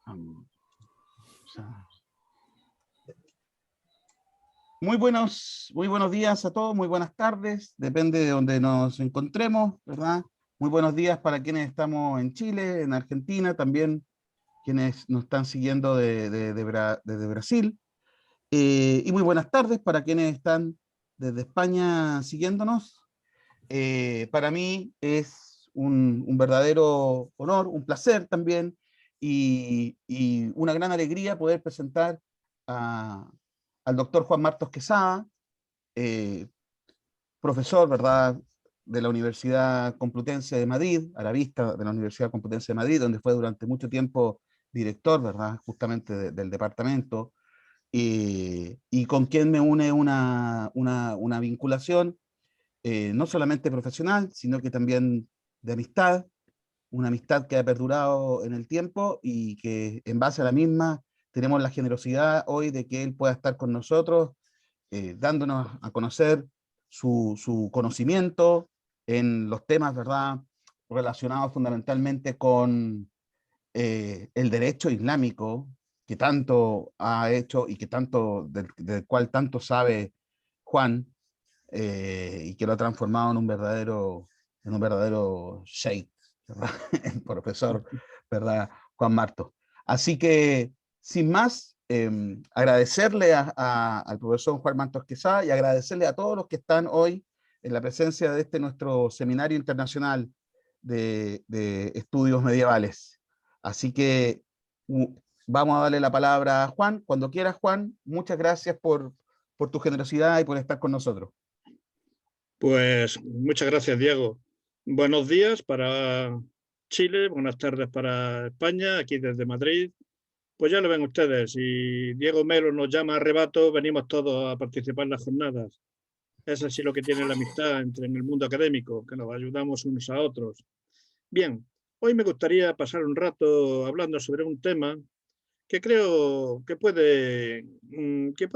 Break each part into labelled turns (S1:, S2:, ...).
S1: O sea, muy buenos días a todos, muy buenas tardes, depende de donde nos encontremos, ¿verdad? Muy buenos días para quienes estamos en Chile, en Argentina, también quienes nos están siguiendo desde Brasil. Y muy buenas tardes para quienes están desde España siguiéndonos. Para mí es un verdadero honor, un placer también y una gran alegría poder presentar a, al doctor Juan Martos Quesada, eh, profesor, ¿verdad?, de la Universidad Complutense de Madrid, a la vista de la Universidad Complutense de Madrid, donde fue durante mucho tiempo director, ¿verdad?, justamente del departamento, y con quien me une una vinculación no solamente profesional, sino que también de amistad, una amistad que ha perdurado en el tiempo y que en base a la misma tenemos la generosidad hoy de que él pueda estar con nosotros, dándonos a conocer su conocimiento en los temas, ¿verdad?, relacionados fundamentalmente con el derecho islámico, que tanto ha hecho y que tanto, del cual tanto sabe Juan, y que lo ha transformado en un verdadero sheikh, ¿verdad? El profesor, ¿verdad? Juan Martos. Así que, sin más, agradecerle al profesor Juan Martos Quesada y agradecerle a todos los que están hoy en la presencia de este nuestro seminario internacional de estudios medievales. Así que vamos a darle la palabra a Juan. Cuando quieras, Juan, muchas gracias por tu generosidad y por estar con nosotros.
S2: Pues muchas gracias, Diego. Buenos días para Chile, buenas tardes para España, aquí desde Madrid. Pues ya lo ven ustedes, si Diego Melo nos llama a rebato, venimos todos a participar en las jornadas. Es así lo que tiene la amistad en el mundo académico, que nos ayudamos unos a otros. Bien, hoy me gustaría pasar un rato hablando sobre un tema que creo que puede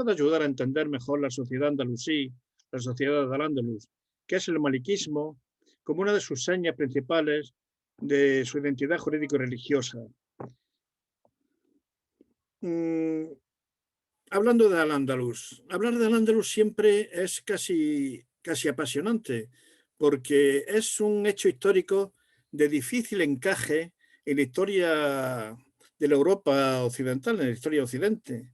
S2: ayudar a entender mejor la sociedad andalusí, la sociedad de Al-Ándalus, que es el maliquismo como una de sus señas principales de su identidad jurídico-religiosa. Hablando de Al-Ándalus, hablar de Al-Ándalus siempre es casi apasionante, porque es un hecho histórico de difícil encaje en la historia de la Europa occidental, en la historia de Occidente.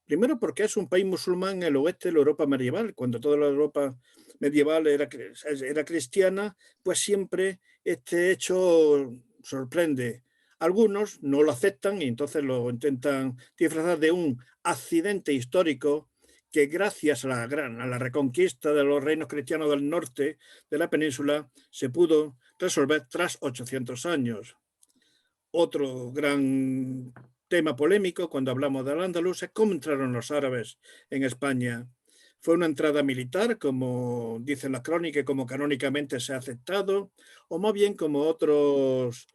S2: Primero porque es un país musulmán en el oeste de la Europa medieval. Cuando toda la Europa medieval era cristiana, pues siempre este hecho sorprende. Algunos no lo aceptan y entonces lo intentan disfrazar de un accidente histórico que gracias a la reconquista de los reinos cristianos del norte de la península se pudo resolver tras 800 años. Otro gran tema polémico cuando hablamos de Al-Ándalus es cómo entraron los árabes en España. ¿Fue una entrada militar, como dicen las crónicas, como canónicamente se ha aceptado, o más bien como otros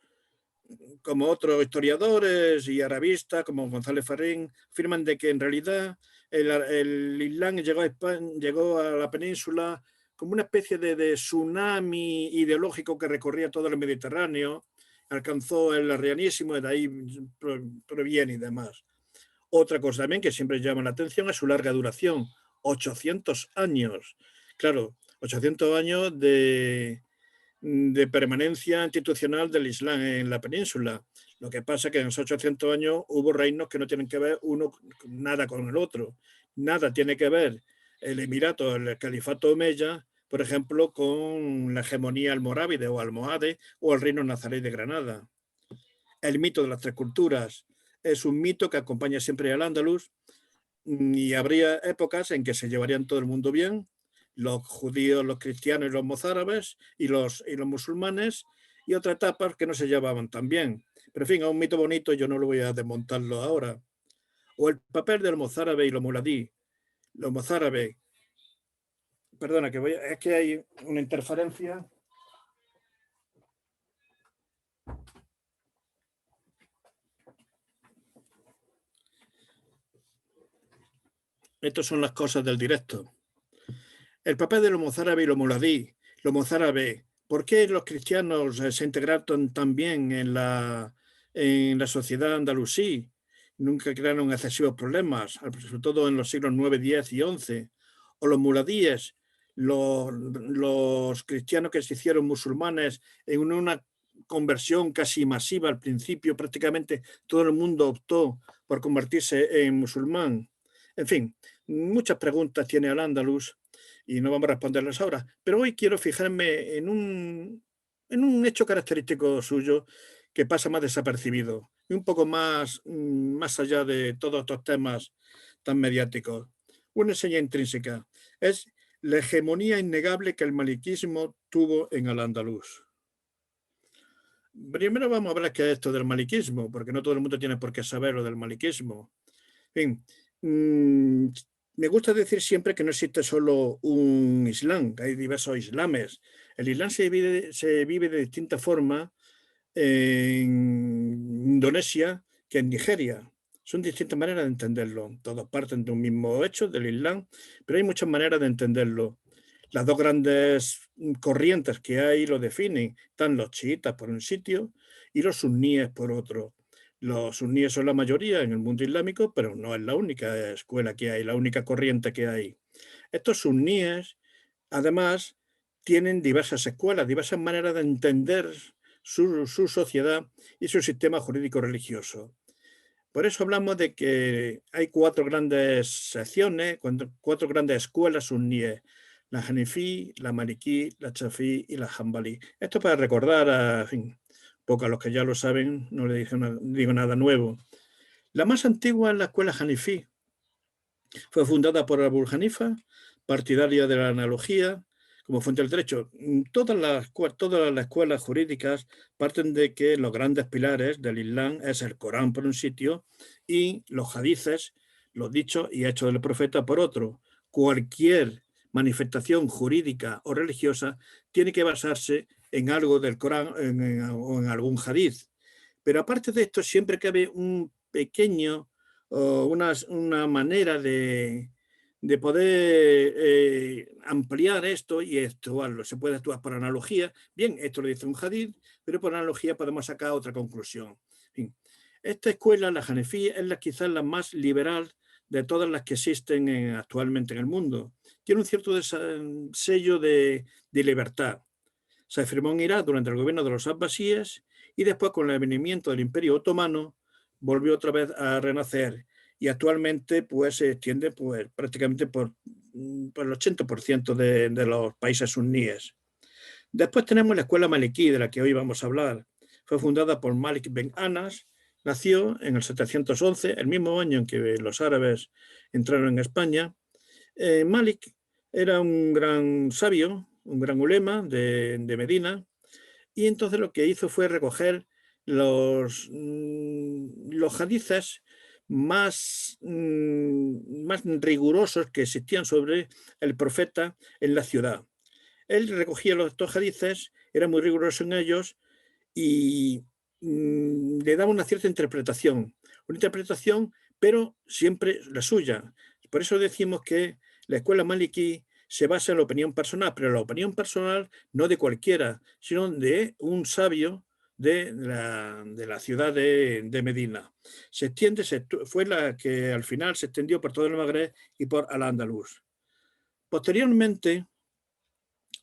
S2: historiadores y arabistas, como González Ferrín, afirman de que en realidad el Islam llegó a la península como una especie de tsunami ideológico que recorría todo el Mediterráneo, alcanzó el arrianísimo y de ahí proviene y demás. Otra cosa también que siempre llama la atención es su larga duración, 800 años. Claro, 800 años de permanencia institucional del Islam en la península. Lo que pasa es que en esos 800 años hubo reinos que no tienen que ver uno nada con el otro. Nada tiene que ver el Emirato, el Califato Omeya, por ejemplo, con la hegemonía almorávide o almohade o el reino nazarí de Granada. El mito de las tres culturas es un mito que acompaña siempre al Andaluz y habría épocas en que se llevarían todo el mundo bien, los judíos, los cristianos y los mozárabes y los musulmanes, y otras etapas que no se llevaban tan bien. Pero en fin, es un mito bonito, yo no lo voy a desmontarlo ahora. O el papel del mozárabe y los muladí. Los mozárabes, perdona, es que hay una interferencia. Estas son las cosas del directo. El papel de los mozárabes y los muladí. Los mozárabes, ¿por qué los cristianos se integraron tan bien en la en la sociedad andalusí, nunca crearon excesivos problemas, sobre todo en los siglos 9, 10 y 11. O los muladíes, los cristianos que se hicieron musulmanes en una conversión casi masiva al principio, prácticamente todo el mundo optó por convertirse en musulmán. En fin, muchas preguntas tiene Al-Ándalus y no vamos a responderlas ahora, pero hoy quiero fijarme en un hecho característico suyo que pasa más desapercibido y un poco más allá de todos estos temas tan mediáticos. Una señal intrínseca es la hegemonía innegable que el maliquismo tuvo en Al-Ándalus. Primero vamos a ver qué es esto del maliquismo, porque no todo el mundo tiene por qué saber lo del maliquismo. En fin, me gusta decir siempre que no existe solo un Islam, que hay diversos islames. El Islam se vive de distinta forma en Indonesia que en Nigeria. Son distintas maneras de entenderlo. Todos parten de un mismo hecho, del Islam, pero hay muchas maneras de entenderlo. Las dos grandes corrientes que hay lo definen. Están los chiitas por un sitio y los suníes por otro. Los suníes son la mayoría en el mundo islámico, pero no es la única escuela que hay, la única corriente que hay. Estos suníes, además, tienen diversas escuelas, diversas maneras de entender su sociedad y su sistema jurídico religioso. Por eso hablamos de que hay 4 grandes secciones, 4 grandes escuelas suníes: la Hanifí, la Malikí, la Chafí y la Hanbalí. Esto para recordar, en fin, poco a los que ya lo saben, no les digo nada nuevo. La más antigua es la escuela Hanifí. Fue fundada por Abu Hanifa, partidario de la analogía como fuente del derecho. Todas las escuelas jurídicas parten de que los grandes pilares del Islam es el Corán por un sitio y los hadices, los dichos y hechos del profeta por otro. Cualquier manifestación jurídica o religiosa tiene que basarse en algo del Corán o en algún hadiz. Pero aparte de esto, siempre cabe un pequeño, una manera de poder ampliar esto y actuarlo. Se puede actuar por analogía. Bien, esto lo dice un hadith, pero por analogía podemos sacar otra conclusión. En fin, esta escuela, la Hanefí, es quizás la más liberal de todas las que existen actualmente en el mundo. Tiene un cierto sello de libertad. Se firmó en Irak durante el gobierno de los abbasíes y después, con el advenimiento del Imperio Otomano, volvió otra vez a renacer y actualmente pues, se extiende pues, prácticamente por el 80% de los países suníes. Después tenemos la escuela malikí, de la que hoy vamos a hablar. Fue fundada por Malik ben Anas, nació en el 711, el mismo año en que los árabes entraron en España. Malik era un gran sabio, un gran ulema de Medina, y entonces lo que hizo fue recoger los hadices más rigurosos que existían sobre el profeta en la ciudad. Él recogía estos hadices, era muy riguroso en ellos y le daba una cierta interpretación, pero siempre la suya. Por eso decimos que la escuela malikí se basa en la opinión personal, pero la opinión personal no de cualquiera, sino de un sabio de la ciudad de Medina. Fue la que al final se extendió por todo el Magreb y por Al-Ándalus. Posteriormente,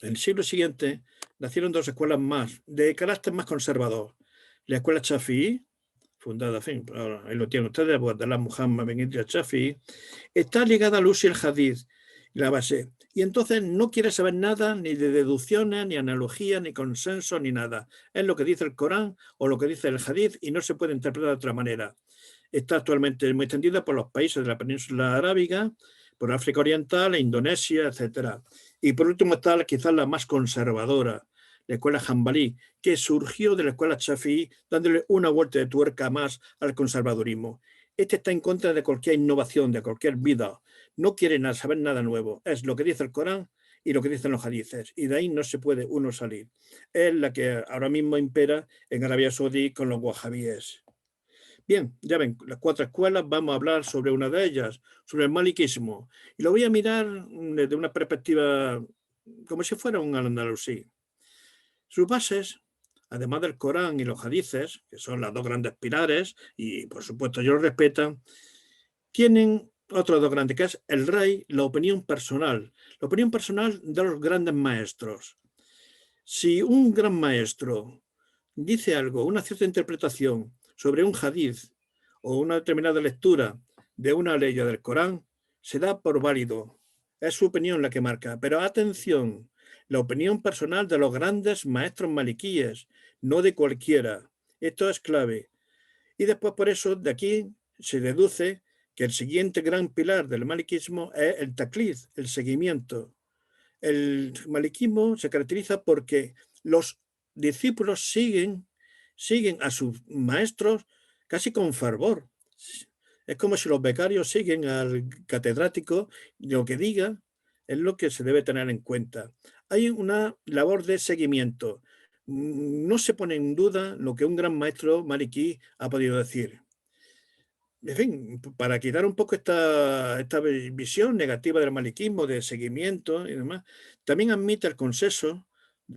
S2: en el siglo siguiente, nacieron 2 escuelas más, de carácter más conservador. La escuela Chafí, fundada, en fin, ahí lo tienen ustedes, Abdallah Muhammad ben Idris Chafí, está ligada al uso y el hadith, la base. Y entonces no quiere saber nada ni de deducciones, ni analogía, ni consenso, ni nada. Es lo que dice el Corán o lo que dice el hadith y no se puede interpretar de otra manera. Está actualmente muy extendida por los países de la península arábiga, por África Oriental, Indonesia, etc. Y por último está quizás la más conservadora, la escuela Hanbalí, que surgió de la escuela Chafí, dándole una vuelta de tuerca más al conservadurismo. Este está en contra de cualquier innovación, de cualquier vida. No quiere saber nada nuevo. Es lo que dice el Corán y lo que dicen los hadices. Y de ahí no se puede uno salir. Es la que ahora mismo impera en Arabia Saudí con los wahabíes. Bien, ya ven, las 4 escuelas, vamos a hablar sobre una de ellas, sobre el maliquismo. Y lo voy a mirar desde una perspectiva como si fuera un andalusí. Sus bases además del Corán y los hadices, que son las dos grandes pilares, y por supuesto ellos lo respetan, tienen otros dos grandes, que es el rey, la opinión personal de los grandes maestros. Si un gran maestro dice algo, una cierta interpretación sobre un hadiz o una determinada lectura de una ley o del Corán, se da por válido. Es su opinión la que marca. Pero atención, la opinión personal de los grandes maestros maliquíes, no de cualquiera. Esto es clave. Y después por eso de aquí se deduce que el siguiente gran pilar del maliquismo es el taklid, el seguimiento. El maliquismo se caracteriza porque los discípulos siguen a sus maestros casi con fervor. Es como si los becarios siguen al catedrático y lo que diga es lo que se debe tener en cuenta. Hay una labor de seguimiento. No se pone en duda lo que un gran maestro maliquí ha podido decir. En fin, para quitar un poco esta visión negativa del maliquismo, de seguimiento y demás, también admite el consenso,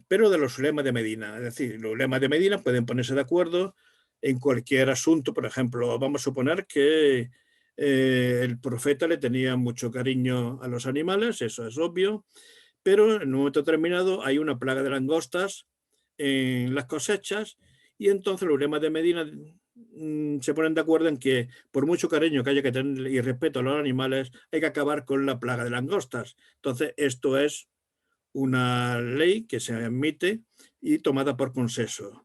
S2: pero de los ulemas de Medina. Es decir, los ulemas de Medina pueden ponerse de acuerdo en cualquier asunto. Por ejemplo, vamos a suponer que el profeta le tenía mucho cariño a los animales, eso es obvio, pero en un momento determinado hay una plaga de langostas en las cosechas y entonces los ulemas de Medina se ponen de acuerdo en que por mucho cariño que haya que tener y respeto a los animales, hay que acabar con la plaga de langostas. Entonces, esto es una ley que se admite y tomada por consenso.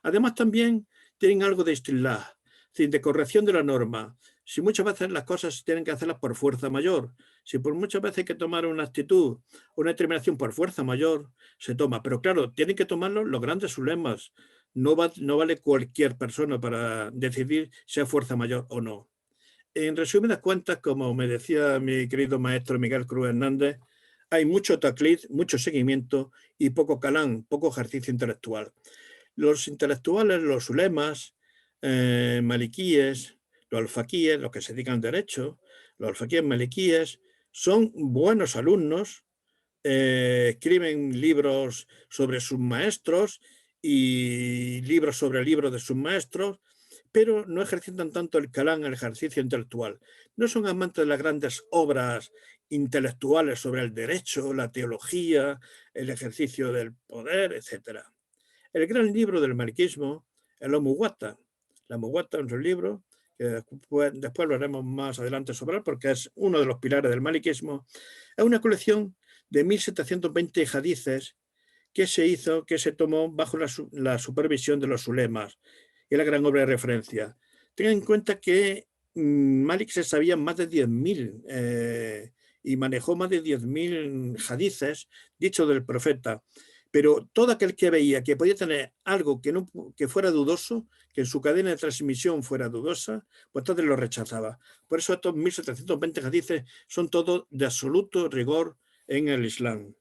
S2: Además, también tienen algo de istillah, es decir, de corrección de la norma. Si muchas veces las cosas tienen que hacerlas por fuerza mayor, si por muchas veces hay que tomar una actitud, una determinación por fuerza mayor, se toma. Pero claro, tienen que tomarlo los grandes ulemas. No vale cualquier persona para decidir si es fuerza mayor o no. En resumidas cuentas, como me decía mi querido maestro Miguel Cruz Hernández, hay mucho taklid, mucho seguimiento y poco calán, poco ejercicio intelectual. Los intelectuales, los ulemas, maliquíes, los alfaquíes, los que se dedican al derecho, los alfaquíes maliquíes, son buenos alumnos, escriben libros sobre sus maestros y libros sobre libros de sus maestros, pero no ejercitan tanto el calán, el ejercicio intelectual. No son amantes de las grandes obras intelectuales sobre el derecho, la teología, el ejercicio del poder, etc. El gran libro del maliquismo es la Muwatta. La Muwatta es un libro que después lo haremos más adelante sobre él porque es uno de los pilares del maliquismo. Es una colección de 1720 hadices que se tomó bajo la supervisión de los ulemas y la gran obra de referencia. Tengan en cuenta que Malik se sabía más de 10.000 y manejó más de 10.000 hadices dichos del profeta. Pero todo aquel que veía que podía tener algo que fuera dudoso, que en su cadena de transmisión fuera dudosa, pues entonces lo rechazaba. Por eso estos 1720 hadices son todos de absoluto rigor en el Islam.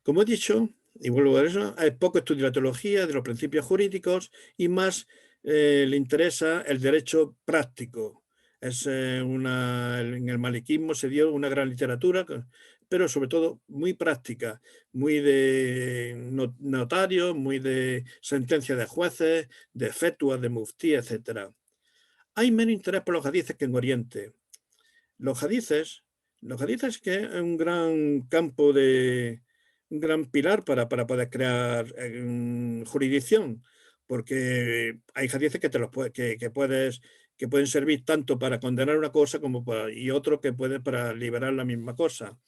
S2: Como he dicho, y vuelvo a eso, hay poco estudio de la teología, de los principios jurídicos y más le interesa el derecho práctico. En el maliquismo se dio una gran literatura, pero sobre todo muy práctica, muy de notarios, muy de sentencias de jueces, de fetuas, de muftí, etc. Hay menos interés por los hadices que en Oriente. Los hadices que es un gran campo un gran pilar para poder crear jurisdicción, porque hay hadices que pueden servir tanto para condenar una cosa y otro que puede para liberar la misma cosa.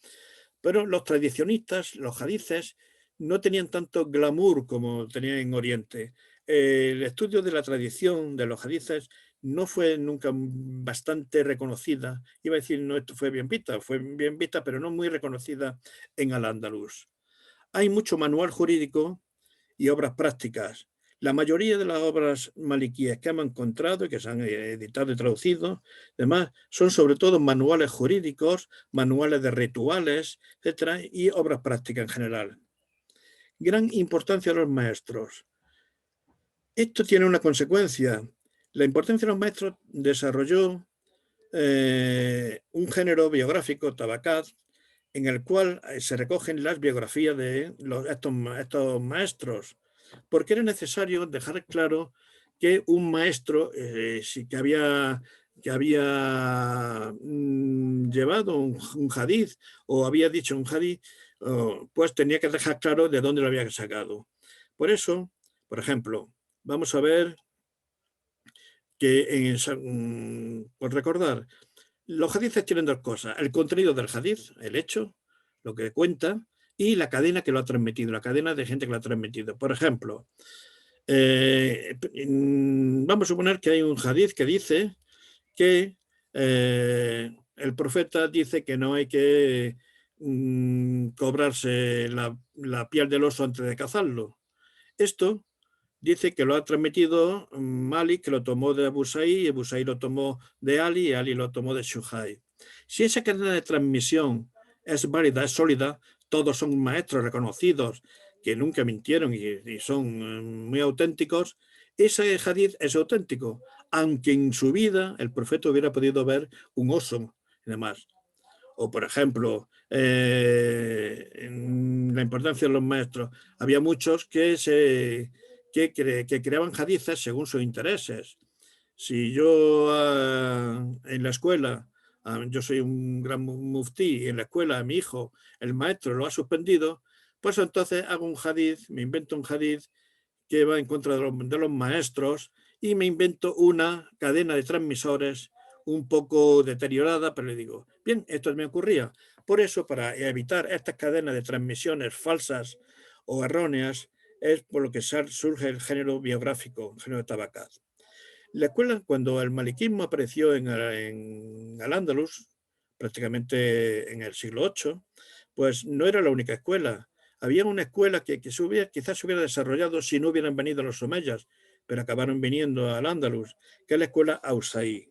S2: Pero los tradicionistas, los hadices, no tenían tanto glamour como tenían en Oriente. El estudio de la tradición de los hadices no fue nunca bastante reconocida. Iba a decir, no, esto fue bien vista, pero no muy reconocida en Al-Ándalus. Hay mucho manual jurídico y obras prácticas. La mayoría de las obras maliquíes que hemos encontrado y que se han editado y traducido, además, son sobre todo manuales jurídicos, manuales de rituales, etcétera, y obras prácticas en general. Gran importancia de los maestros. Esto tiene una consecuencia. La importancia de los maestros desarrolló un género biográfico, tabacat, en el cual se recogen las biografías de estos maestros, porque era necesario dejar claro que un maestro que había llevado un hadith o había dicho un hadith, pues tenía que dejar claro de dónde lo había sacado. Por eso, por ejemplo, vamos a ver que, por recordar, los hadices tienen dos cosas: el contenido del hadith, el hecho, lo que cuenta, y la cadena que lo ha transmitido, la cadena de gente que lo ha transmitido. Por ejemplo, vamos a suponer que hay un hadith que dice que el profeta dice que no hay que cobrarse la piel del oso antes de cazarlo. Esto dice que lo ha transmitido Malik, que lo tomó de Abu Sa'id, y Abu Sa'id lo tomó de Ali, y Ali lo tomó de Shuhai. Si esa cadena de transmisión es válida, es sólida, todos son maestros reconocidos que nunca mintieron y son muy auténticos, ese hadith es auténtico, aunque en su vida el profeta hubiera podido ver un oso y demás. O, por ejemplo, en la importancia de los maestros, había muchos que creaban hadices según sus intereses. Si yo en la escuela, yo soy un gran muftí, y en la escuela mi hijo, el maestro, lo ha suspendido, pues entonces hago un hadith, me invento un hadith que va en contra de los maestros, y me invento una cadena de transmisores un poco deteriorada, pero le digo, bien, esto me ocurría. Por eso, para evitar estas cadenas de transmisiones falsas o erróneas, es por lo que surge el género biográfico, el género de Tabacat. La escuela, cuando el maliquismo apareció en Al-Ándalus, prácticamente en el siglo VIII, pues no era la única escuela. Había una escuela que quizás se hubiera desarrollado si no hubieran venido los omeyas, pero acabaron viniendo al Ándalus, que es la escuela Ausaí.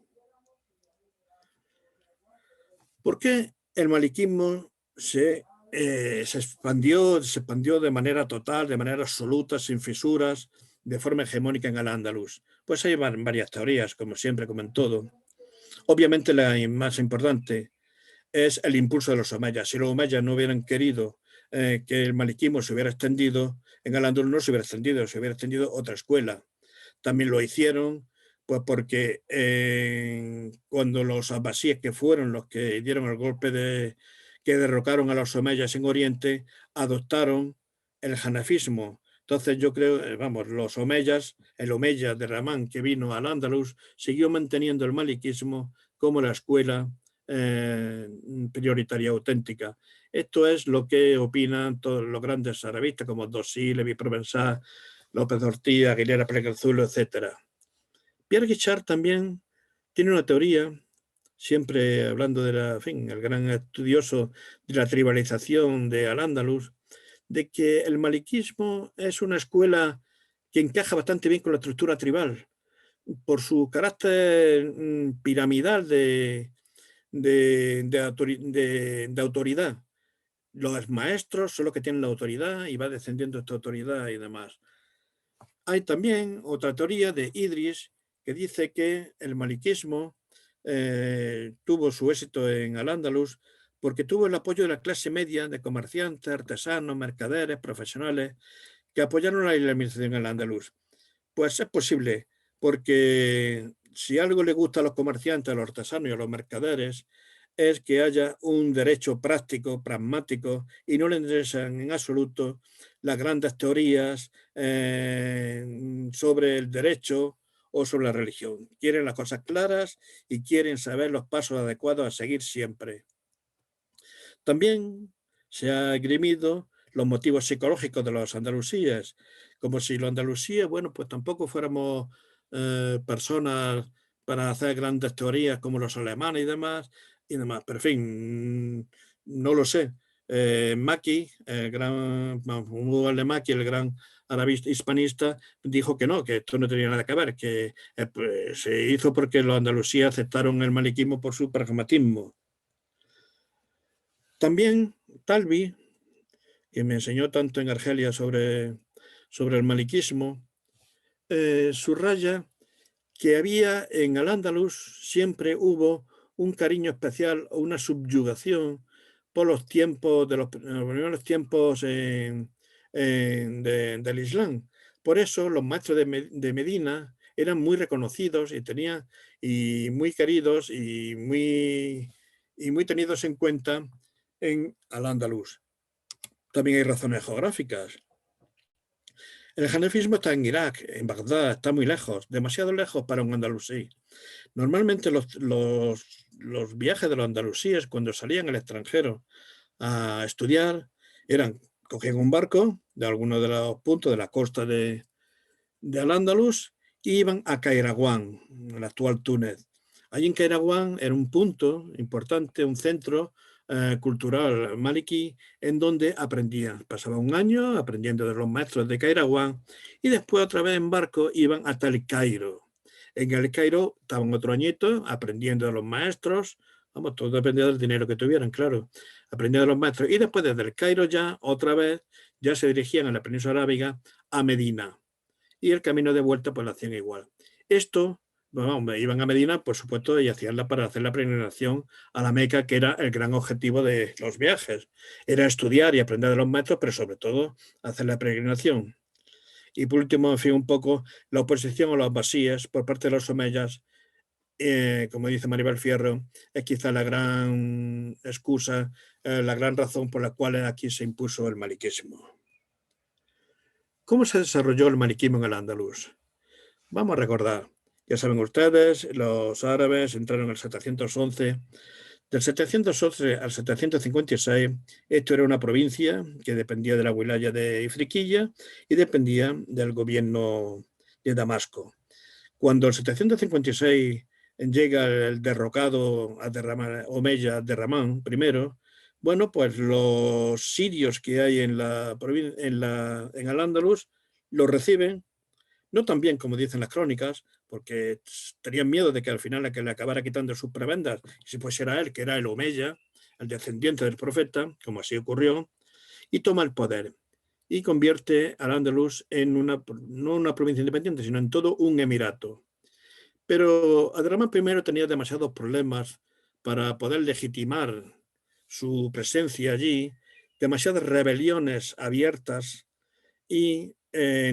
S2: ¿Por qué el maliquismo se expandió de manera total, de manera absoluta, sin fisuras, de forma hegemónica en Al-Ándalus? Pues hay varias teorías, como siempre, como en todo. Obviamente la más importante es el impulso de los omeyas. Si los omeyas no hubieran querido que el maliquismo se hubiera extendido, en Al-Ándalus no se hubiera extendido otra escuela. También lo hicieron pues porque cuando los abbasíes, que fueron los que dieron el golpe que derrocaron a los omeyas en Oriente, adoptaron el hanafismo. Entonces yo creo, los omeyas, el omeya de Ramán que vino al Andalus, siguió manteniendo el maliquismo como la escuela prioritaria auténtica. Esto es lo que opinan todos los grandes arabistas como Dossi, Levi Provenzal, López Ortiz, Aguilera Plecalzulo, etc. Pierre Guichard también tiene una teoría, siempre hablando el gran estudioso de la tribalización de Al-Ándalus, de que el maliquismo es una escuela que encaja bastante bien con la estructura tribal, por su carácter piramidal de autoridad. Los maestros son los que tienen la autoridad y va descendiendo esta autoridad y demás. Hay también otra teoría de Idris que dice que el maliquismo tuvo su éxito en Al-Ándalus porque tuvo el apoyo de la clase media de comerciantes, artesanos, mercaderes, profesionales que apoyaron la islamización en Al-Ándalus. Pues es posible, porque si algo le gusta a los comerciantes, a los artesanos y a los mercaderes, es que haya un derecho práctico, pragmático, y no le interesan en absoluto las grandes teorías sobre el derecho o sobre la religión. Quieren las cosas claras y quieren saber los pasos adecuados a seguir siempre. También se ha esgrimido los motivos psicológicos de los andalusíes, como si los andalusíes, pues tampoco fuéramos personas para hacer grandes teorías como los alemanes y demás. Pero en fin, no lo sé. Maki, el gran Mahmoud al-Maki, el gran arabista hispanista, dijo que no, que esto no tenía nada que ver, que pues, se hizo porque los andalusíes aceptaron el maliquismo por su pragmatismo. También Talvi, que me enseñó tanto en Argelia sobre el maliquismo, subraya que había en Al-Ándalus, siempre hubo un cariño especial o una subyugación por los tiempos de los primeros tiempos del Islam. Por eso los maestros de Medina eran muy reconocidos y muy queridos y muy tenidos en cuenta en Al-Ándalus. También hay razones geográficas. El hanefismo está en Irak, en Bagdad, está muy lejos, demasiado lejos para un andalusí. Normalmente los viajes de los andalusíes, cuando salían al extranjero a estudiar, cogían un barco de alguno de los puntos de la costa de Al-Ándalus e iban a Kairawan, el actual Túnez. Allí en Kairawan era un punto importante, un centro cultural maliki, en donde aprendían. Pasaba un año aprendiendo de los maestros de Kairawan y después otra vez en barco iban hasta el Cairo. En el Cairo estaban otro añito aprendiendo de los maestros. Vamos, todo dependía del dinero que tuvieran, claro. Aprendiendo de los maestros. Y después desde el Cairo ya, otra vez, ya se dirigían a la península arábiga, a Medina. Y el camino de vuelta pues lo hacían igual. Esto, bueno, iban a Medina, por supuesto, y hacíanla para hacer la peregrinación a la Meca, que era el gran objetivo de los viajes. Era estudiar y aprender de los maestros, pero sobre todo hacer la peregrinación. Y por último, en fin, un poco la oposición a los abbasíes por parte de los omeyas, como dice Maribel Fierro, es quizá la gran excusa, la gran razón por la cual aquí se impuso el maliquismo. ¿Cómo se desarrolló el maliquismo en el Andaluz? Vamos a recordar. Ya saben ustedes, los árabes entraron en el 711. Del 711 al 756, esto era una provincia que dependía de la wilaya de Ifriquilla y dependía del gobierno de Damasco. Cuando en 756 llega el derrocado Omeya Abderramán I, bueno, pues los sirios que hay en Al-Ándalus los reciben, no tan bien como dicen las crónicas, porque tenían miedo de que al final le acabara quitando sus prebendas, y si pues era él, que era el Omeya, el descendiente del profeta, como así ocurrió, y toma el poder y convierte Al-Ándalus en no una provincia independiente, sino en todo un emirato. Pero Abderramán I tenía demasiados problemas para poder legitimar su presencia allí, demasiadas rebeliones abiertas y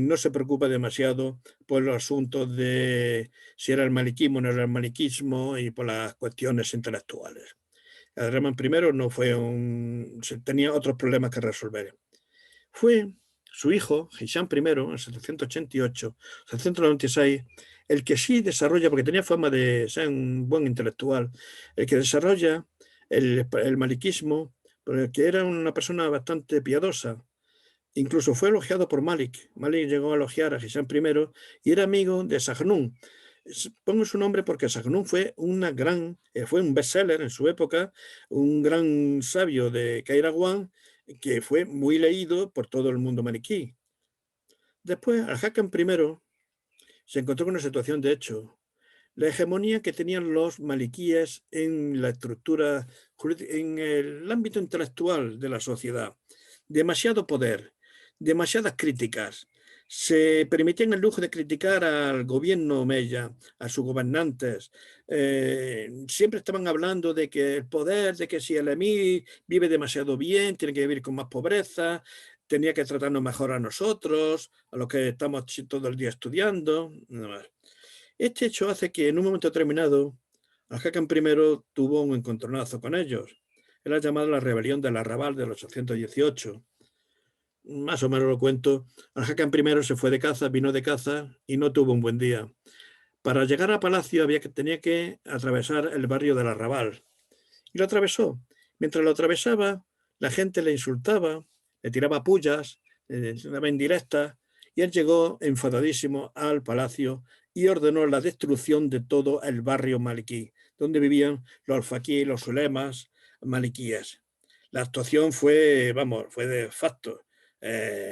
S2: no se preocupa demasiado por los asuntos de si era el maliquismo o no era el maliquismo y por las cuestiones intelectuales. Abderramán I no fue tenía otros problemas que resolver. Fue su hijo, Hisham I, en 788, 796, el que sí desarrolla, porque tenía fama de ser un buen intelectual, el que desarrolla el maliquismo, porque era una persona bastante piadosa. Incluso fue elogiado por Malik. Malik llegó a elogiar a Hisham I y era amigo de Sahnún. Pongo su nombre porque Sahnún fue fue un bestseller en su época, un gran sabio de Kairawan que fue muy leído por todo el mundo maniquí. Después, Al-Hakam I se encontró con una situación de hecho. La hegemonía que tenían los maliquíes en la estructura, en el ámbito intelectual de la sociedad. Demasiado poder, demasiadas críticas. Se permitían el lujo de criticar al gobierno omeya, a sus gobernantes. Siempre estaban hablando de que el poder, de que si el emir vive demasiado bien, tiene que vivir con más pobreza, tenía que tratarnos mejor a nosotros, a los que estamos todo el día estudiando. Nada más. Este hecho hace que en un momento determinado Al-Hakam I tuvo un encontronazo con ellos. Era llamada la rebelión del Arrabal del 818. Más o menos lo cuento. Al-Hakam I se fue de caza, vino de caza y no tuvo un buen día. Para llegar a Palacio tenía que atravesar el barrio del Arrabal. Y lo atravesó. Mientras lo atravesaba, la gente le insultaba, le tiraba pullas, le daba indirectas, y él llegó enfadadísimo al palacio y ordenó la destrucción de todo el barrio maliquí, donde vivían los alfaquíes, los ulemas maliquíes. La actuación fue de facto.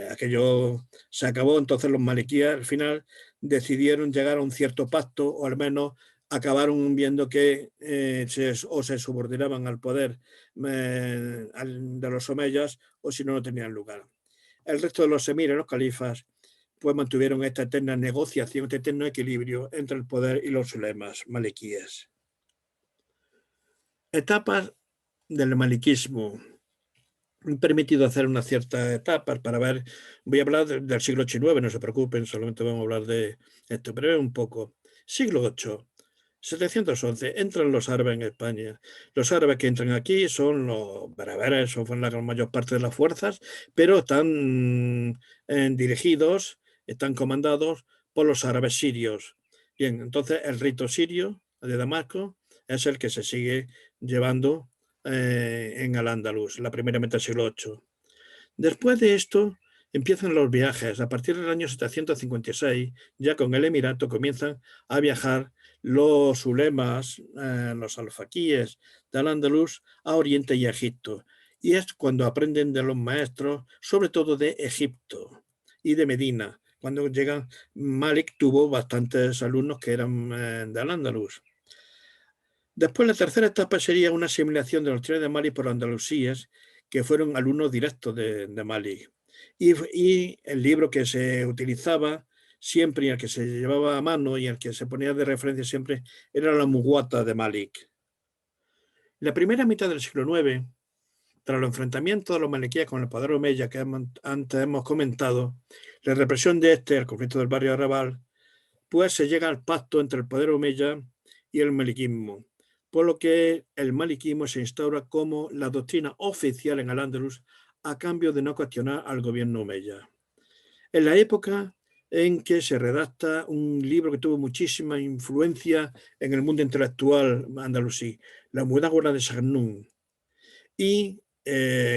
S2: Aquello se acabó, entonces los maliquíes al final decidieron llegar a un cierto pacto, o al menos acabaron viendo que se subordinaban al poder de los omeyas o si no, no tenían lugar. El resto de los emires, los califas, pues mantuvieron esta eterna negociación, este eterno equilibrio entre el poder y los ulemas maliquíes. Etapas del maliquismo. permitido hacer unas ciertas etapas para ver. Voy a hablar del siglo XIX, no se preocupen, solamente vamos a hablar de esto, pero un poco. Siglo VIII, 711, entran los árabes en España. Los árabes que entran aquí son los bereberes, son la mayor parte de las fuerzas, pero están dirigidos, están comandados por los árabes sirios. Bien, entonces el rito sirio de Damasco es el que se sigue llevando en Al-Ándalus, la primera mitad del siglo VIII. Después de esto empiezan los viajes. A partir del año 756, ya con el Emirato comienzan a viajar los ulemas, los alfaquíes de Al-Ándalus a Oriente y a Egipto. Y es cuando aprenden de los maestros, sobre todo de Egipto y de Medina. Cuando llegan, Malik tuvo bastantes alumnos que eran de Al-Ándalus. Después, la tercera etapa sería una asimilación de los chilenos de Mali por andalusíes, que fueron alumnos directos de Mali. Y el libro que se utilizaba siempre y el que se llevaba a mano y el que se ponía de referencia siempre era la Muwatta de Malik. La primera mitad del siglo IX, tras los enfrentamientos de los maliquíes con el poder omeya que antes hemos comentado, la represión de el conflicto del barrio Arrabal, pues se llega al pacto entre el poder omeya y el maliquismo, por lo que el maliquismo se instaura como la doctrina oficial en Al-Ándalus a cambio de no cuestionar al gobierno omeya. En la época en que se redacta un libro que tuvo muchísima influencia en el mundo intelectual andalusí, La Mudáwara de Sarnún. Y,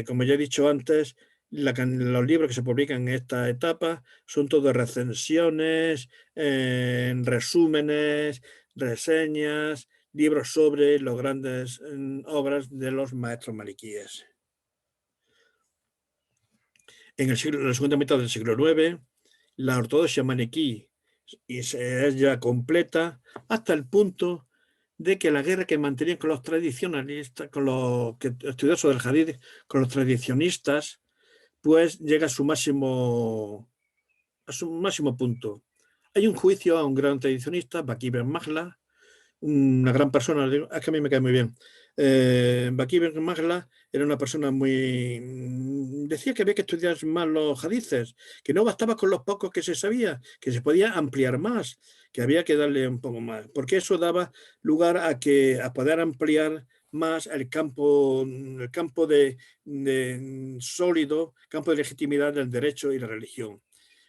S2: como ya he dicho antes, los libros que se publican en esta etapa son todos recensiones, resúmenes, reseñas, libros sobre las grandes obras de los maestros maliquíes. En la segunda mitad del siglo IX, la ortodoxia maniquí es ya completa hasta el punto de que la guerra que mantenían con los tradicionalistas, con los que estudiosos del Hadith, con los tradicionistas, pues llega a su máximo punto. Hay un juicio a un gran tradicionista, Baqi ben Maghla, una gran persona, es que a mí me cae muy bien. Baqi ben Maghla era una persona muy... Decía que había que estudiar más los hadices, que no bastaba con los pocos que se sabía, que se podía ampliar más, que había que darle un poco más, porque eso daba lugar a poder ampliar más el campo de sólido, campo de legitimidad del derecho y la religión.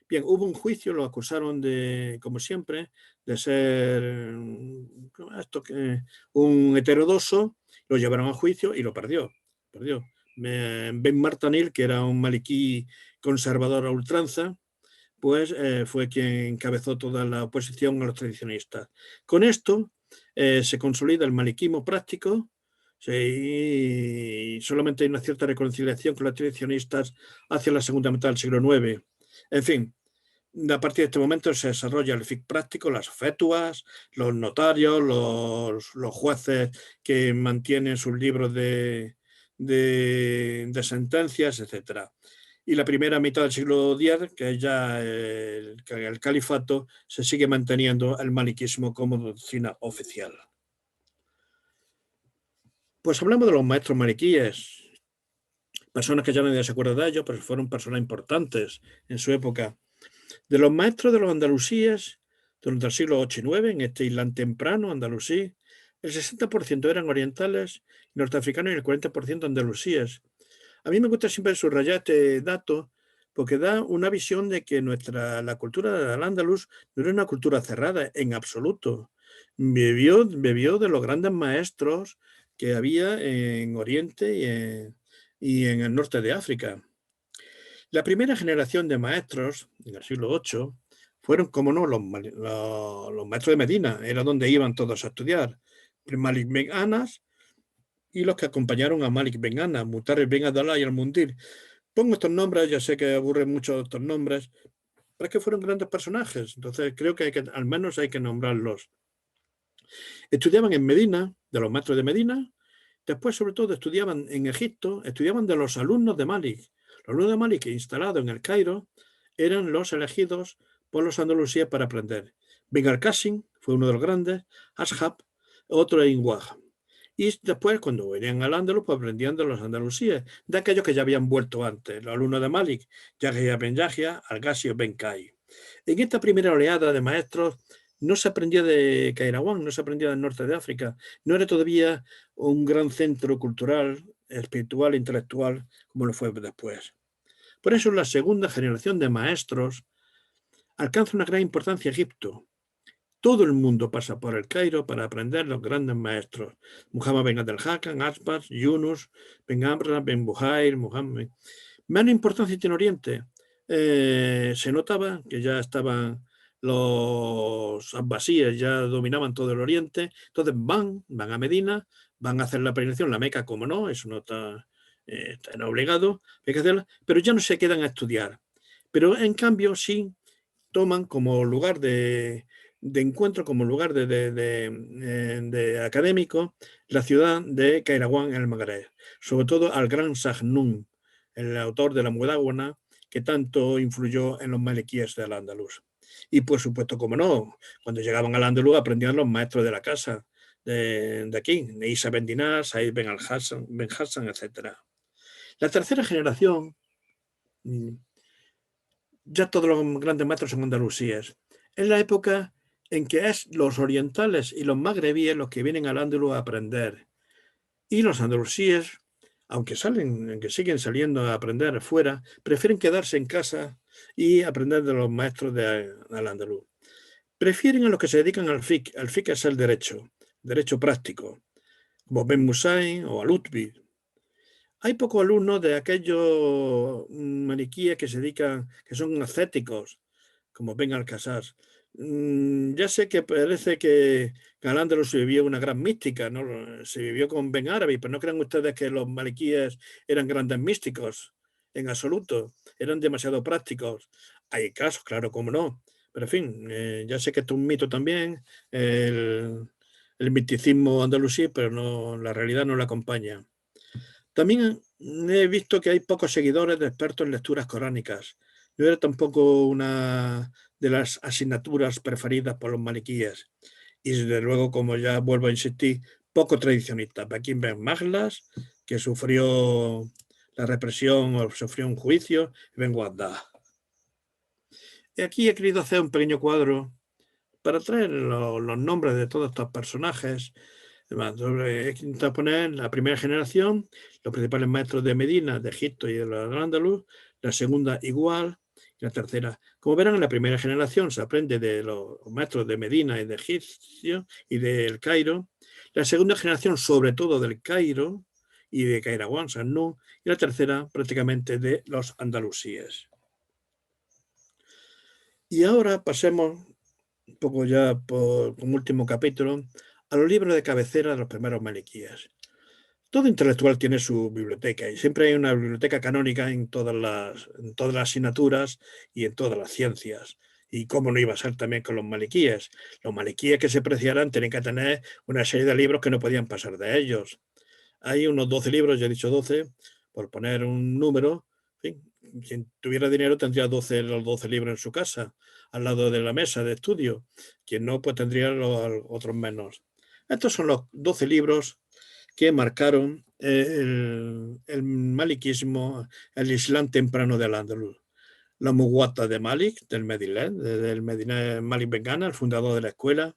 S2: Bien, hubo un juicio, lo acusaron de, como siempre, de ser un heterodoxo, lo llevaron a juicio y lo perdió. Ben Martanil, que era un maliquí conservador a ultranza, pues fue quien encabezó toda la oposición a los tradicionistas. Con esto se consolida el maliquismo práctico. Sí, solamente hay una cierta reconciliación con los tradicionistas hacia la segunda mitad del siglo IX. En fin, a partir de este momento se desarrolla el fiqh práctico, las fetuas, los notarios, los jueces que mantienen sus libros de sentencias, etc. Y la primera mitad del siglo X, que es ya el califato, se sigue manteniendo el maliquismo como doctrina oficial. Pues hablamos de los maestros maniquíes, personas que ya nadie se acuerda de ellos, pero fueron personas importantes en su época. De los maestros de los andalusíes durante el siglo VIII y IX, en este Islán temprano andalusí, el 60% eran orientales y norteafricanos y el 40% andalusíes. A mí me gusta siempre subrayar este dato porque da una visión de que la cultura del Al-Ándalus no era una cultura cerrada en absoluto. Bebió de los grandes maestros que había en Oriente y en el norte de África. La primera generación de maestros, en el siglo VIII, fueron, como no, los maestros de Medina, era donde iban todos a estudiar. Malik ben Anas y los que acompañaron a Malik ben Anas, Mutarrif ben Abdallah y al-Mundir. Pongo estos nombres, ya sé que aburren mucho estos nombres, pero es que fueron grandes personajes, entonces creo que al menos hay que nombrarlos. Estudiaban en Medina, de los maestros de Medina, después sobre todo estudiaban en Egipto, estudiaban de los alumnos de Malik. Los alumnos de Malik instalados en el Cairo eran los elegidos por los andalusíes para aprender. Ben al-Qasim fue uno de los grandes, Ashab, otro en Wah. Y después, cuando venían al Andalus, pues aprendían de los andalusíes, de aquellos que ya habían vuelto antes, los alumnos de Malik, Yahya ben Yahya, Al-Ghazi ben Kai. En esta primera oleada de maestros no se aprendía de Kairouan, no se aprendía del norte de África, no era todavía un gran centro cultural, espiritual e intelectual como lo fue después. Por eso la segunda generación de maestros alcanza una gran importancia Egipto. Todo el mundo pasa por el Cairo para aprender los grandes maestros. Muhammad ben Abdel Hakam, Aspas, Yunus, ben Amra, ben Buhair, Muhammad. Menos importancia tiene Oriente. Se notaba que ya estaban los abbasíes, ya dominaban todo el Oriente. Entonces van a Medina, van a hacer la peregrinación, la Meca, como no, eso no está obligado, hay que hacerla, pero ya no se quedan a estudiar. Pero en cambio sí toman como lugar de encuentro, como lugar de académico, la ciudad de Kairouan en el Magreb, sobre todo al gran Sahnun, el autor de la Mudáwana, que tanto influyó en los maliquíes del Andaluz. Y por supuesto, como no, cuando llegaban al Andaluz aprendían los maestros de la casa de aquí, Isa ben Dinar, Said ben Hassan, etc. La tercera generación, ya todos los grandes maestros son andalusíes. Es la época en que es los orientales y los magrebíes los que vienen al Andaluz a aprender. Y los andalusíes, aunque siguen saliendo a aprender fuera, prefieren quedarse en casa y aprender de los maestros del andaluz. Prefieren a los que se dedican al fiqh. El fiqh es el derecho práctico, como Ben Musain o Al-Utbi. Hay pocos alumnos de aquellos maniquíes que son ascéticos, como Ben Al-Qasar. Ya sé que parece que Al-Ándalus se vivió una gran mística, ¿no? Se vivió con Ben Arabi, pero no crean ustedes que los maliquíes eran grandes místicos, en absoluto. Eran demasiado prácticos. Hay casos, claro, cómo no. Pero en fin, ya sé que esto es un mito también, el misticismo andalusí, pero no, la realidad no lo acompaña. También he visto que hay pocos seguidores de expertos en lecturas coránicas. No era tampoco una de las asignaturas preferidas por los maniquíes. Y desde luego, como ya vuelvo a insistir, poco tradicionistas. Aquí ven Maglas, que sufrió la represión o sufrió un juicio, y Ben Guadda. Y aquí he querido hacer un pequeño cuadro para traer los nombres de todos estos personajes. He intentado poner la primera generación, los principales maestros de Medina, de Egipto y de los Andaluz, la segunda igual, y la tercera. Como verán, en la primera generación se aprende de los maestros de Medina y de Egipcio y del Cairo. La segunda generación, sobre todo del Cairo y de Kairouan, Sahnun, y la tercera prácticamente de los andalusíes. Y ahora pasemos un poco ya como último capítulo a los libros de cabecera de los primeros maniquíes. Todo intelectual tiene su biblioteca y siempre hay una biblioteca canónica en todas las asignaturas y en todas las ciencias. Y cómo no iba a ser también con los maniquíes. Los maniquíes que se preciaran tienen que tener una serie de libros que no podían pasar de ellos. Hay unos 12 libros, ya he dicho 12, por poner un número. En fin, quien tuviera dinero tendría los 12 libros en su casa, al lado de la mesa de estudio. Quien no, pues tendría los otros menos. Estos son los 12 libros que marcaron el maliquismo, el Islam temprano del Andaluz. La Muwatta de Malik, del Medina Malik ben Ghana, el fundador de la escuela.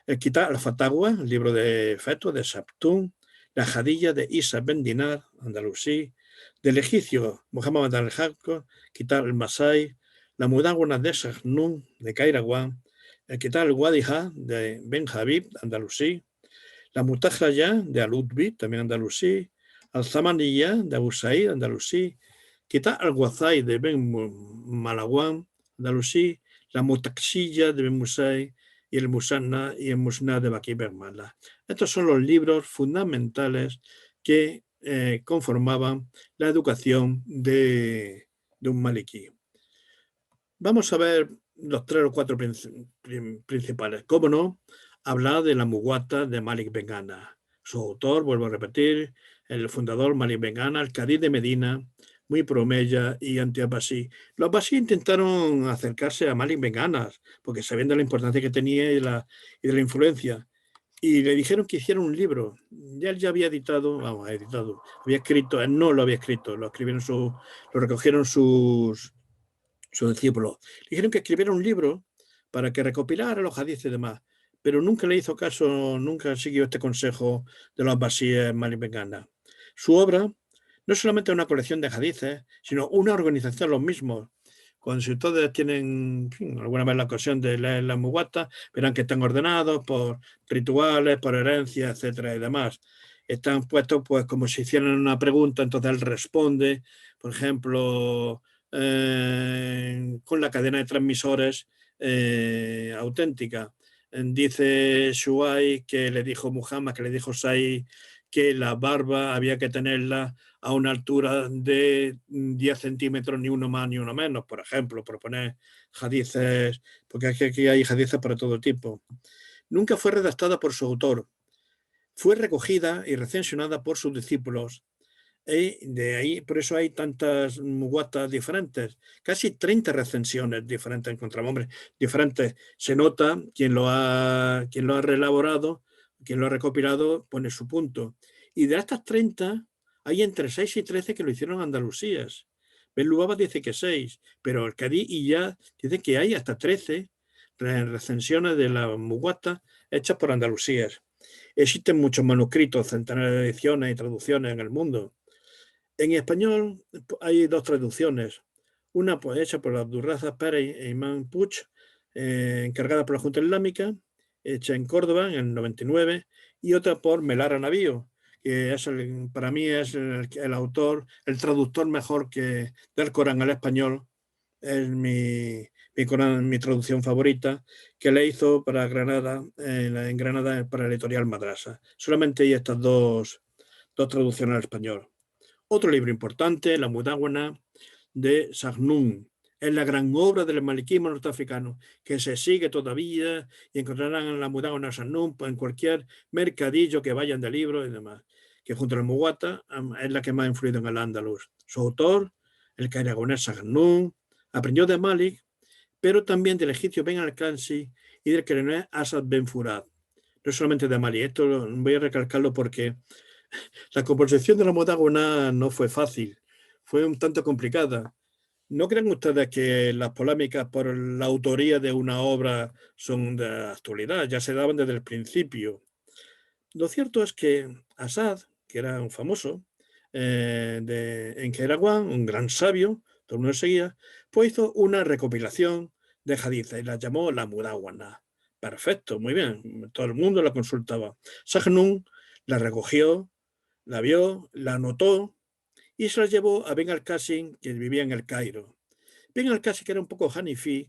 S2: El Kitab al-Fatawa, el libro de fetos de Sabtún. La Jadilla de Isa ben Dinar, andalusí. Del egipcio Muhammad al-Hakam, Kitab al-Masai. La Mudáwana de Sahnun, de Kairouan. El Kitab al-Wadihah, de Ben Habib, andalusí. La Mutajaya de Al-Utbi, también andalusí. Al-Zamaniyya de Abu Said, andalusí. Kitab al-Wazai de Ben Malawan, andalusí. La Mutakshiya de Ben Musai y el Musanna y el Musnad de Baqi ben Mala. Estos son los libros fundamentales que conformaban la educación de un maliquí. Vamos a ver los 3 o 4 principales. Cómo no, hablar de la Muwatta de Malik ben Ghana. Su autor, vuelvo a repetir, el fundador Malik ben Ghana, el cadí de Medina, muy promeya y anti-abasí. Los abasí intentaron acercarse a Malik ben Ghana porque sabían de la importancia que tenía y de la influencia. y le dijeron que hiciera un libro. Ya él ya había había escrito, él no lo había escrito, lo recogieron sus discípulos. Le dijeron que escribiera un libro para que recopilara los hadices y demás, pero nunca le hizo caso, nunca siguió este consejo de los basíes malibenganas. Su obra no es solamente una colección de hadices, sino una organización los mismos. Cuando si ustedes tienen alguna vez la ocasión de leer la Muwatta, verán que están ordenados por rituales, por herencia, etcétera y demás. Están puestos pues como si hicieran una pregunta, entonces él responde, por ejemplo, con la cadena de transmisores auténtica. Dice Shuai que le dijo Muhammad, que le dijo Sai, que la barba había que tenerla a una altura de 10 centímetros, ni uno más ni uno menos, por ejemplo, por poner hadices, porque aquí hay hadices para todo tipo. Nunca fue redactada por su autor, fue recogida y recensionada por sus discípulos. Y de ahí, por eso hay tantas muwatas diferentes, casi 30 recensiones diferentes encontramos, hombre, diferentes. Se nota quien lo ha reelaborado, quien lo ha recopilado, pone su punto. Y de estas 30, hay entre 6 y 13 que lo hicieron andalusíes. Ben Lubaba dice que 6, pero el Cadí y ya dice que hay hasta 13 recensiones de la muwata hechas por andalusíes. Existen muchos manuscritos, centenares de ediciones y traducciones en el mundo. En español hay dos traducciones. Una pues, hecha por Abdurraza Pérez e Imán Puig, encargada por la Junta Islámica, hecha en Córdoba en el 99, y otra por Melara Navío, que es para mí es el autor, el traductor mejor del Corán al español. Es mi traducción favorita, que le hizo para Granada, en Granada para la editorial Madrasa. Solamente hay estas dos traducciones al español. Otro libro importante, La Mudáwana de Sahnun. Es la gran obra del maliquismo norteafricano, que se sigue todavía y encontrarán en la Mudáwana de Sahnun en cualquier mercadillo que vayan de libros y demás, que junto al Muwatta es la que más ha influido en el Andaluz. Su autor, el cairagonés Sahnun, aprendió de Malik, pero también del egipcio Ben al-Kansi y del cairagonés Asad Ben Furad. No solamente de Malik, esto voy a recalcarlo porque la composición de la Mudáwana no fue fácil, fue un tanto complicada. ¿No creen ustedes que las polémicas por la autoría de una obra son de actualidad? Ya se daban desde el principio. Lo cierto es que Asad, que era un famoso en Kairawán, un gran sabio, todo el mundo seguía, pues hizo una recopilación de hadices y la llamó la Mudáwana. Perfecto, muy bien, todo el mundo la consultaba. Sahnun la recogió, la vio, la anotó y se la llevó a Ben al-Qasim, que vivía en el Cairo. Ben al-Qasim, que era un poco hanifí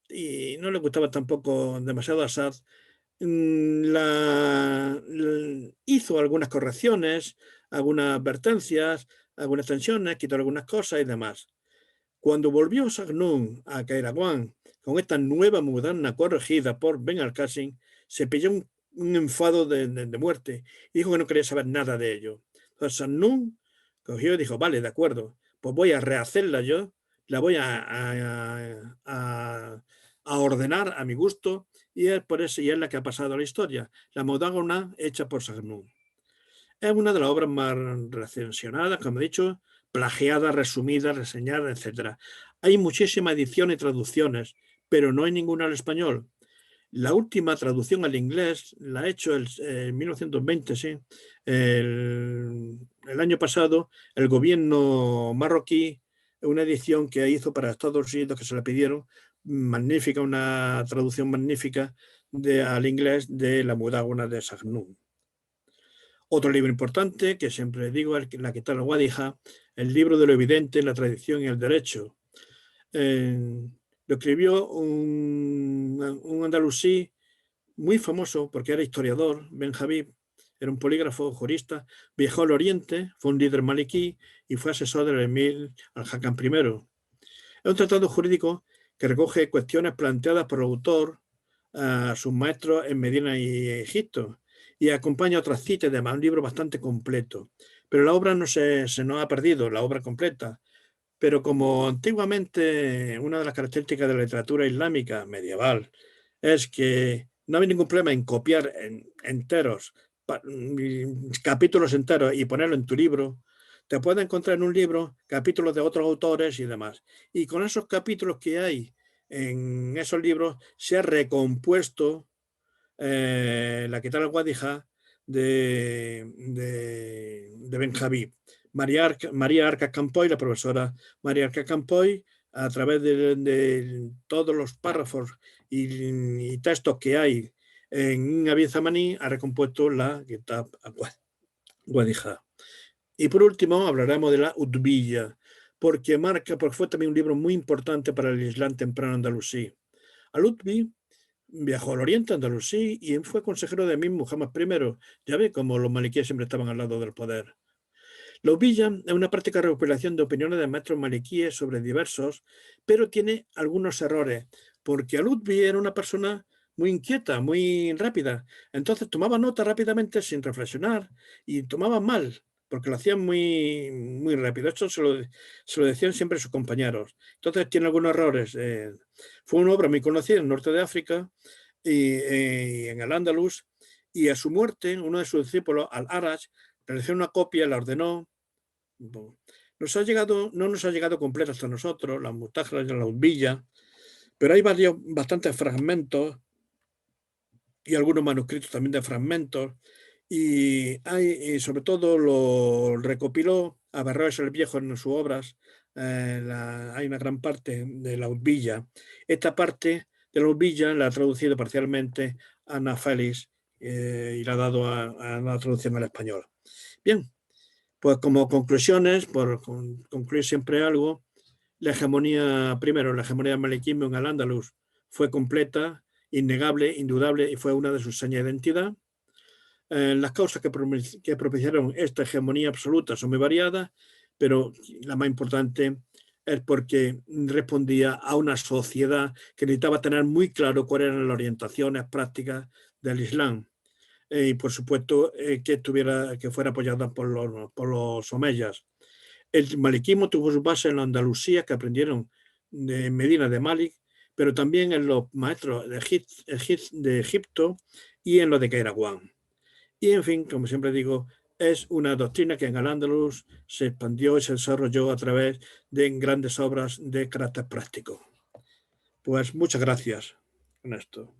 S2: y no le gustaba tampoco demasiado a Assad, hizo algunas correcciones, algunas advertencias, algunas tensiones, quitó algunas cosas y demás. Cuando volvió Sahnun a Kairawán con esta nueva mudanza corregida por Ben al-Qasim, se pilló un enfado de muerte y dijo que no quería saber nada de ello. Entonces Sahnun cogió y dijo, vale, de acuerdo, pues voy a rehacerla yo, la voy a ordenar a mi gusto y es por eso y es la que ha pasado a la historia, la Mudáwana hecha por Sahnun. Es una de las obras más recensionadas, como he dicho, plagiadas, resumidas, reseñadas, etc. Hay muchísimas ediciones y traducciones, pero no hay ninguna al español. La última traducción al inglés la ha hecho en 1920, sí. El año pasado, el gobierno marroquí, una edición que hizo para Estados Unidos, que se la pidieron, magnífica, una traducción magnífica al inglés de la Mudáwana de Sahnun. Otro libro importante, que siempre digo, es la Kitab al-Wadhiha, el libro de lo evidente, la tradición y el derecho. Lo escribió un andalusí muy famoso porque era historiador, Ben Habib, era un polígrafo, jurista, viajó al Oriente, fue un líder maliquí y fue asesor del emir al-Hakam I. Es un tratado jurídico que recoge cuestiones planteadas por el autor a sus maestros en Medina y Egipto y acompaña otras citas, además, un libro bastante completo. Pero la obra no se nos ha perdido, la obra completa. Pero como antiguamente una de las características de la literatura islámica medieval es que no había ningún problema en copiar capítulos enteros y ponerlo en tu libro. Te puedes encontrar en un libro capítulos de otros autores y demás. Y con esos capítulos que hay en esos libros se ha recompuesto la Quitar al-Wadijah de Benjamín. María Arca Campoy, la profesora María Arca Campoy, a través de todos los párrafos y textos que hay en Abid Zamaní, ha recompuesto la Kitab al-Wadijah. Y por último hablaremos de la Utbiyya, porque fue también un libro muy importante para el Islam temprano andalusí. Al-Utbi viajó al Oriente andalusí y fue consejero de Emir Muhammad I. Ya ve cómo los maliquíes siempre estaban al lado del poder. La Utbiyya es una práctica recopilación de opiniones de maestros maliquíes sobre diversos, pero tiene algunos errores, porque Al-Utbi era una persona muy inquieta, muy rápida. Entonces tomaba nota rápidamente sin reflexionar y tomaba mal, porque lo hacían muy, muy rápido. Esto se lo decían siempre sus compañeros. Entonces tiene algunos errores. Fue una obra muy conocida en el norte de África y en el Andalus, y a su muerte uno de sus discípulos, Al-Araj, realizó una copia, la ordenó. No nos ha llegado completa hasta nosotros, las Mutajras de la Utbiyya, pero hay bastantes fragmentos y algunos manuscritos también de fragmentos, y sobre todo lo recopiló Averroes el Viejo en sus obras. Hay una gran parte de la Utbiyya. Esta parte de la Utbiyya la ha traducido parcialmente Ana Félix y la ha dado a la traducción al español. Bien, pues como conclusiones, por concluir siempre algo, la hegemonía del maliquismo en Al-Ándalus fue completa, innegable, indudable, y fue una de sus señas de identidad. Las causas que propiciaron esta hegemonía absoluta son muy variadas, pero la más importante es porque respondía a una sociedad que necesitaba tener muy claro cuáles eran las orientaciones prácticas del Islam. Y por supuesto que fuera apoyada por los omeyas. El maliquismo tuvo su base en la Andalusía, que aprendieron de Medina de Malik, pero también en los maestros de Egipto y en los de Kairawán. Y en fin, como siempre digo, es una doctrina que en Al-Ándalus se expandió y se desarrolló a través de grandes obras de carácter práctico. Pues muchas gracias con esto.